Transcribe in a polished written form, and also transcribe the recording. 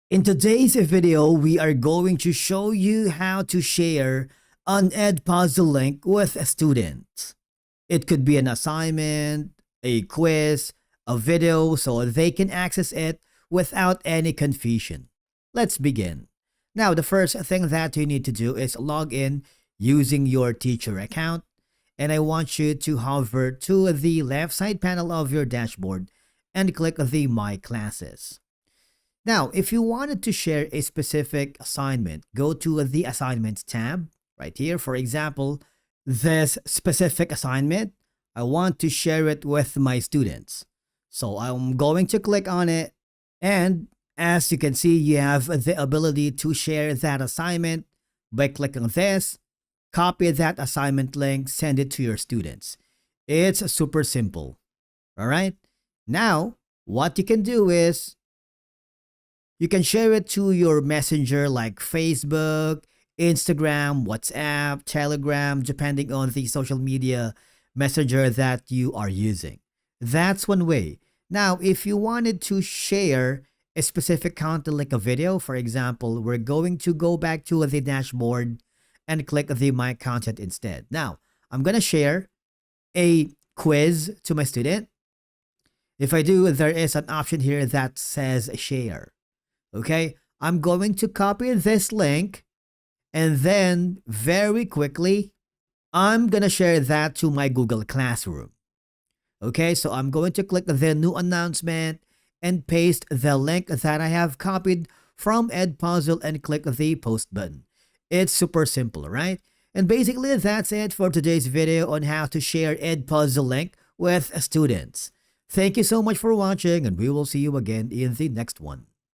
In today's video, we are going to show you how to share an Edpuzzle link with students. It could be an assignment, a quiz, a video, so they can access it without any confusion. Let's begin. Now, the first thing that you need to do is log in using your teacher account. And I want you to hover to the left side panel of your dashboard and click the My Classes. Now, if you wanted to share a specific assignment, go to the Assignments tab right here. For example, this specific assignment, I want to share it with my students. So I'm going to click on it. And as you can see, you have the ability to share that assignment by clicking this, copy that assignment link, send it to your students. It's super simple. All right. Now, what you can do is you can share it to your messenger like Facebook, Instagram, WhatsApp, Telegram, depending on the social media messenger that you are using. That's one way. Now, if you wanted to share a specific content like a video, for example, we're going to go back to the dashboard and click the My Content instead. Now, I'm going to share a quiz to my student. If I do, there is an option here that says share. Okay, I'm going to copy this link and then very quickly, I'm going to share that to my Google Classroom. Okay, so I'm going to click the new announcement and paste the link that I have copied from Edpuzzle and click the post button. It's super simple, right? And basically, that's it for today's video on how to share Edpuzzle link with students. Thank you so much for watching, and we will see you again in the next one.